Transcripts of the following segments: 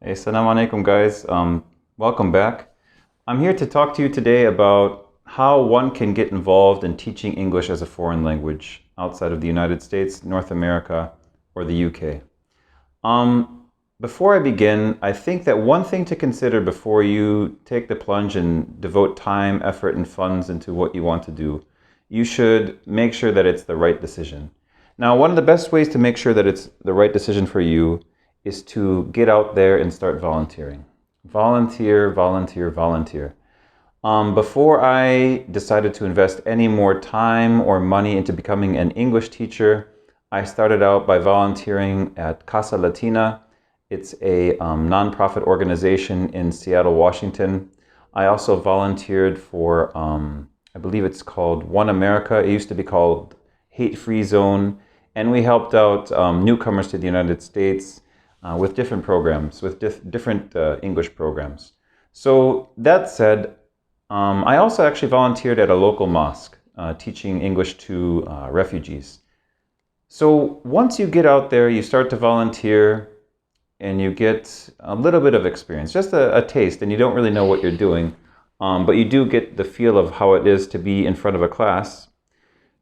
Hey, Assalamu alaikum, guys. Welcome back. I'm here to talk to you today about how one can get involved in teaching English as a foreign language outside of the United States, North America, or the UK. Before I begin, I think that one thing to consider before you take the plunge and devote time, effort, and funds into what you want to do, you should make sure that it's the right decision. Now, one of the best ways to make sure that it's the right decision for you is to get out there and start volunteering. Volunteer, volunteer, volunteer. Before I decided to invest any more time or money into becoming an English teacher, I started out by volunteering at Casa Latina. It's a nonprofit organization in Seattle, Washington. I also volunteered for, I believe it's called One America. It used to be called Hate Free Zone. And we helped out newcomers to the United States with different programs, with different English programs. So that said, I also actually volunteered at a local mosque, teaching English to refugees. So once you get out there, you start to volunteer and you get a little bit of experience, just a taste, and you don't really know what you're doing, but you do get the feel of how it is to be in front of a class.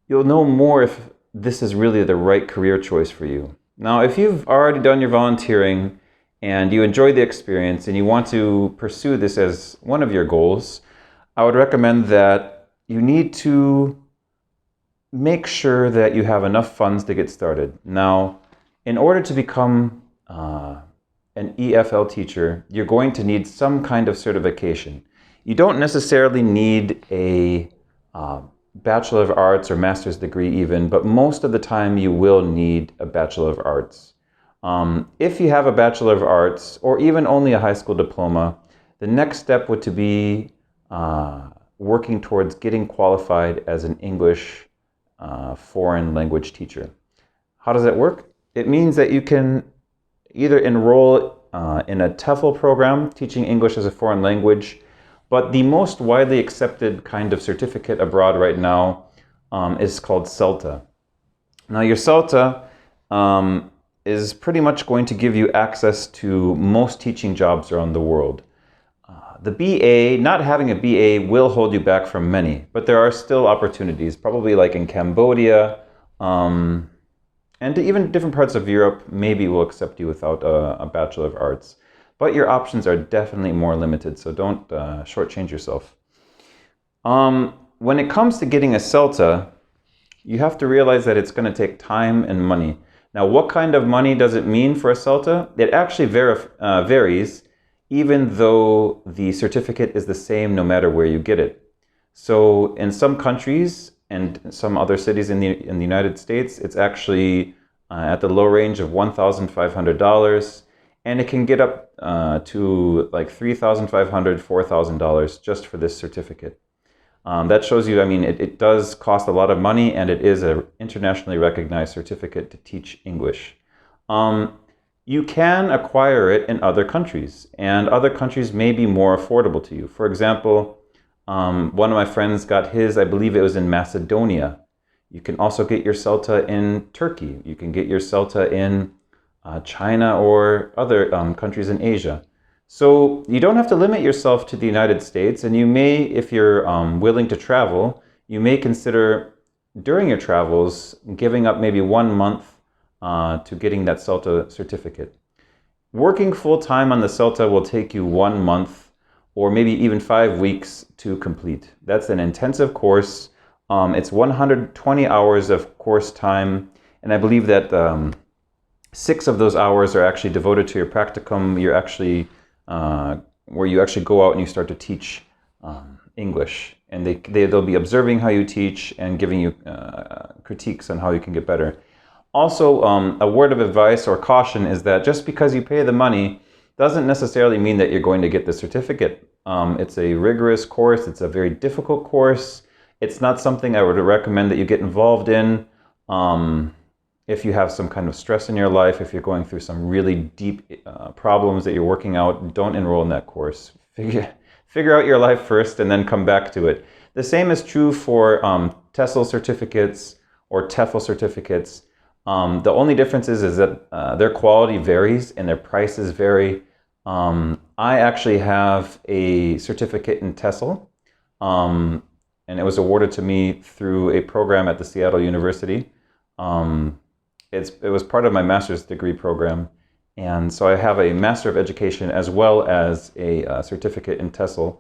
You'll know more if this is really the right career choice for you. Now, if you've already done your volunteering and you enjoy the experience and you want to pursue this as one of your goals, I would recommend that you need to make sure that you have enough funds to get started. Now, in order to become an EFL teacher, you're going to need some kind of certification. You don't necessarily need a Bachelor of Arts or master's degree even, but most of the time you will need a Bachelor of Arts. If you have a Bachelor of Arts or even only a high school diploma, the next step would to be working towards getting qualified as an English foreign language teacher. How does that work? It means that you can either enroll in a TEFL program, teaching English as a foreign language, but the most widely accepted kind of certificate abroad right now is called Celta. Now, your Celta is pretty much going to give you access to most teaching jobs around the world. The BA, not having a BA will hold you back from many, but there are still opportunities, probably like in Cambodia, and even different parts of Europe maybe will accept you without a Bachelor of Arts. But your options are definitely more limited, so don't shortchange yourself. When it comes to getting a CELTA, you have to realize that it's going to take time and money. Now, what kind of money does it mean for a CELTA? It actually varies, even though the certificate is the same no matter where you get it. So in some countries and some other cities in the United States, it's actually at the low range of $1,500. And it can get up to like $3,500, $4,000 just for this certificate. That shows you, I mean, it does cost a lot of money, and it is an internationally recognized certificate to teach English. You can acquire it in other countries, and other countries may be more affordable to you. For example, one of my friends got his, I believe it was in Macedonia. You can also get your CELTA in Turkey. You can get your CELTA in China or other countries in Asia. So you don't have to limit yourself to the United States, and you may, if you're willing to travel, you may consider during your travels giving up maybe 1 month to getting that CELTA certificate. Working full-time on the CELTA will take you 1 month or maybe even 5 weeks to complete. That's an intensive course. It's 120 hours of course time, and I believe that 6 of those hours are actually devoted to your practicum. You're actually where you actually go out and you start to teach English, and they'll be observing how you teach and giving you critiques on how you can get better. Also, a word of advice or caution is that just because you pay the money doesn't necessarily mean that you're going to get the certificate. It's a rigorous course. It's a very difficult course. It's not something I would recommend that you get involved in. If you have some kind of stress in your life, if you're going through some really deep problems that you're working out, don't enroll in that course. Figure out your life first and then come back to it. The same is true for TESL certificates or TEFL certificates. The only difference is that their quality varies and their prices vary. I actually have a certificate in TESL, and it was awarded to me through a program at the Seattle University. Um, it was part of my master's degree program, and so I have a Master of Education as well as a certificate in TESL.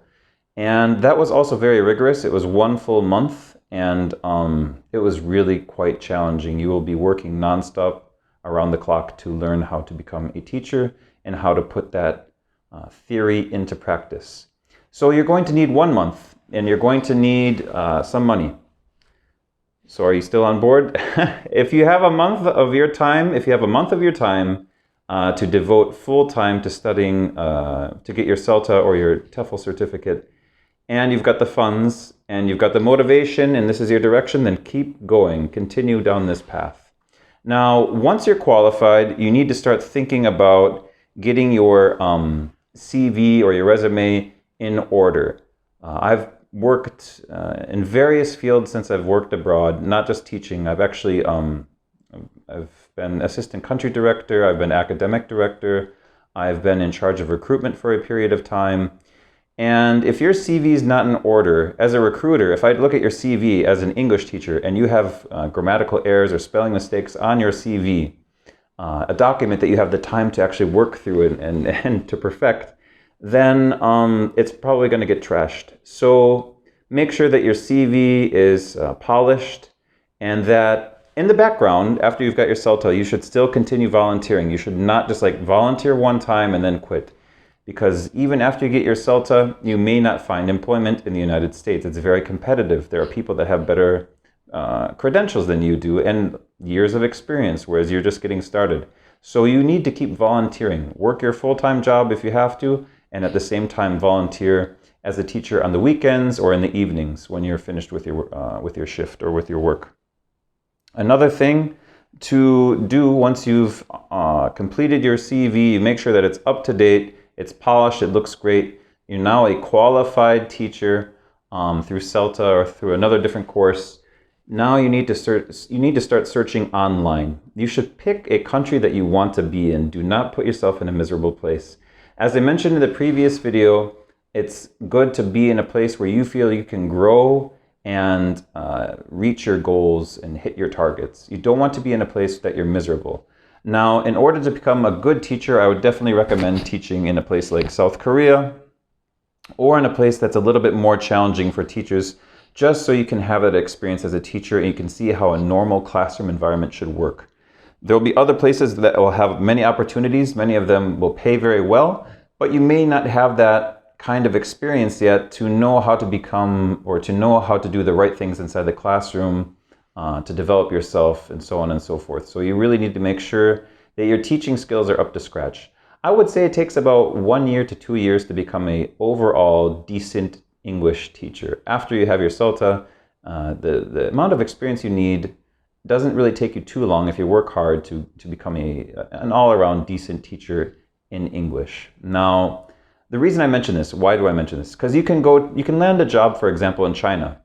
And that was also very rigorous. It was 1 full month, and it was really quite challenging. You will be working nonstop around the clock to learn how to become a teacher and how to put that theory into practice. So you're going to need 1 month, and you're going to need some money. So are you still on board? If you have a month of your time, to devote full time to studying to get your Celta or your TEFL certificate, and you've got the funds and you've got the motivation and this is your direction, then keep going, continue down this path. Now, once you're qualified, you need to start thinking about getting your CV or your resume in order. I've worked in various fields since I've worked abroad, not just teaching. I've actually I've been assistant country director, I've been academic director, I've been in charge of recruitment for a period of time. And if your CV is not in order, as a recruiter, if I look at your CV as an English teacher and you have grammatical errors or spelling mistakes on your CV, a document that you have the time to actually work through and to perfect, then it's probably going to get trashed. So make sure that your CV is polished, and that in the background, after you've got your CELTA, you should still continue volunteering. You should not just like volunteer one time and then quit. Because even after you get your CELTA, you may not find employment in the United States. It's very competitive. There are people that have better credentials than you do and years of experience, whereas you're just getting started. So you need to keep volunteering. Work your full-time job if you have to, and at the same time volunteer as a teacher on the weekends or in the evenings when you're finished with your shift or with your work. Another thing to do once you've completed your CV, make sure that it's up to date, it's polished, it looks great. You're now a qualified teacher through CELTA or through another different course. Now you need to start searching online. You should pick a country that you want to be in. Do not put yourself in a miserable place. As I mentioned in the previous video, it's good to be in a place where you feel you can grow and reach your goals and hit your targets. You don't want to be in a place that you're miserable. Now, in order to become a good teacher, I would definitely recommend teaching in a place like South Korea or in a place that's a little bit more challenging for teachers, just so you can have that experience as a teacher and you can see how a normal classroom environment should work. There will be other places that will have many opportunities. Many of them will pay very well, but you may not have that kind of experience yet to know how to become or to know how to do the right things inside the classroom, to develop yourself, and so on and so forth. So you really need to make sure that your teaching skills are up to scratch. I would say it takes about 1 year to 2 years to become an overall decent English teacher. After you have your CELTA, the amount of experience you need doesn't really take you too long if you work hard to become an all-around decent teacher in English. Now, the reason I mention this, why do I mention this? Because you can land a job, for example, in China.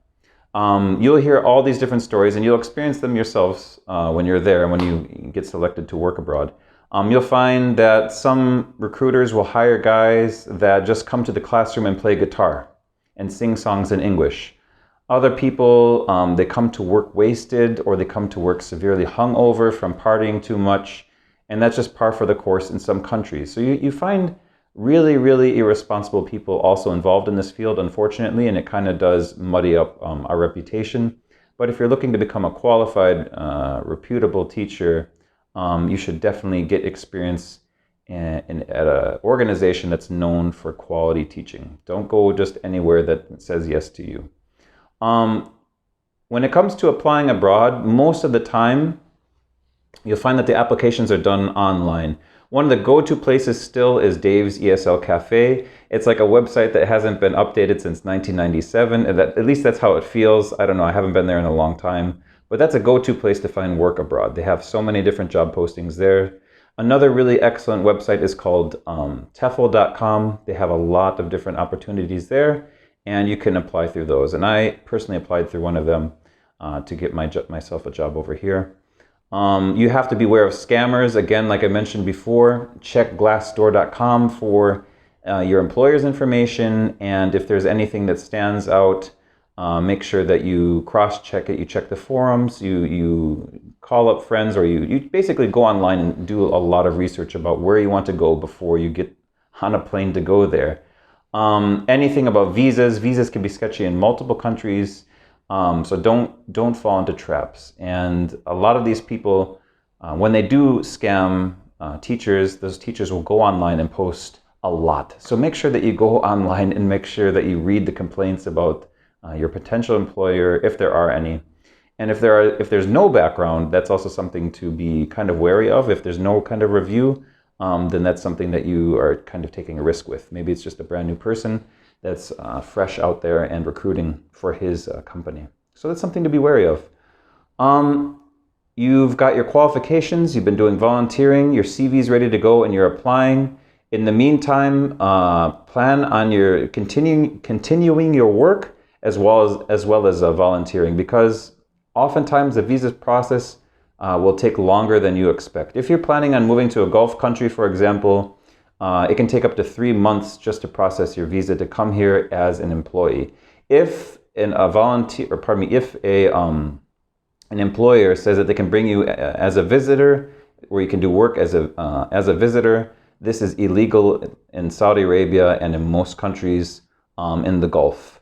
You'll hear all these different stories and you'll experience them yourselves when you're there and when you get selected to work abroad. You'll find that some recruiters will hire guys that just come to the classroom and play guitar and sing songs in English. Other people, they come to work wasted, or they come to work severely hungover from partying too much, and that's just par for the course in some countries. So you find really, really irresponsible people also involved in this field, unfortunately, and it kind of does muddy up our reputation. But if you're looking to become a qualified, reputable teacher, you should definitely get experience at an organization that's known for quality teaching. Don't go just anywhere that says yes to you. When it comes to applying abroad, most of the time, you'll find that the applications are done online. One of the go-to places still is Dave's ESL Cafe. It's like a website that hasn't been updated since 1997. And at least that's how it feels. I don't know, I haven't been there in a long time. But that's a go-to place to find work abroad. They have so many different job postings there. Another really excellent website is called TEFL.com. They have a lot of different opportunities there, and you can apply through those. And I personally applied through one of them to get myself a job over here. You have to be aware of scammers. Again, like I mentioned before, check glassdoor.com for your employer's information, and if there's anything that stands out, make sure that you cross-check it. You check the forums, you call up friends, or you basically go online and do a lot of research about where you want to go before you get on a plane to go there. Anything about visas can be sketchy in multiple countries, so don't fall into traps. And a lot of these people, when they do scam teachers, those teachers will go online and post a lot. So make sure that you go online and make sure that you read the complaints about your potential employer, if there are any. And if there's no background, that's also something to be kind of wary of. If there's no kind of review, then that's something that you are kind of taking a risk with. Maybe it's just a brand new person that's fresh out there and recruiting for his company. So that's something to be wary of. You've got your qualifications, you've been doing volunteering, your CV's ready to go, and you're applying. In the meantime, plan on your continuing your work as well as volunteering, because oftentimes the visa process will take longer than you expect. If you're planning on moving to a Gulf country, for example, it can take up to 3 months just to process your visa to come here as an employee. If an employer says that they can bring you as a visitor, where you can do work as a visitor, this is illegal in Saudi Arabia and in most countries in the Gulf,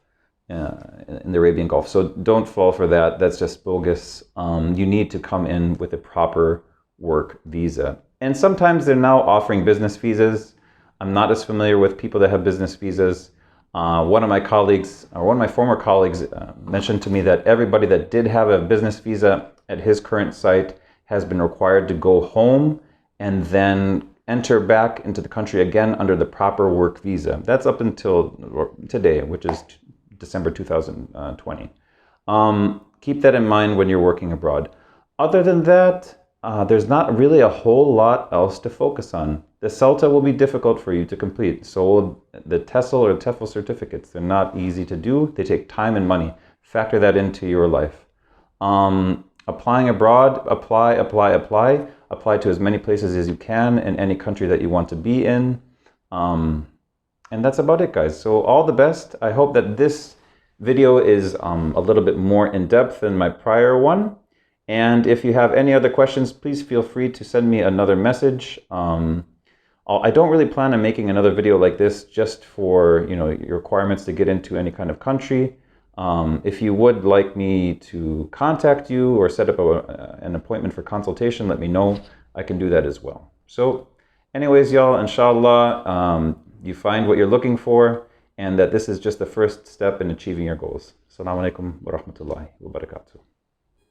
in the Arabian Gulf. So don't fall for that. That's just bogus. You need to come in with a proper work visa. And sometimes they're now offering business visas. I'm not as familiar with people that have business visas. One of my former colleagues mentioned to me that everybody that did have a business visa at his current site has been required to go home and then enter back into the country again under the proper work visa. That's up until today, which is December 2020. Keep that in mind when you're working abroad. Other than that, there's not really a whole lot else to focus on. The Celta will be difficult for you to complete. So the TESL or TEFL certificates, they're not easy to do. They take time and money. Factor that into your life. Applying abroad, apply to as many places as you can in any country that you want to be in. And that's about it, guys. So all the best. I hope that this video is a little bit more in depth than my prior one. And if you have any other questions, please feel free to send me another message. I don't really plan on making another video like this just for your requirements to get into any kind of country. If you would like me to contact you or set up an appointment for consultation, let me know. I can do that as well. So anyways, y'all, inshallah, you find what you're looking for, and that this is just the first step in achieving your goals. Assalamu alaikum wa rahmatullahi wa barakatuh.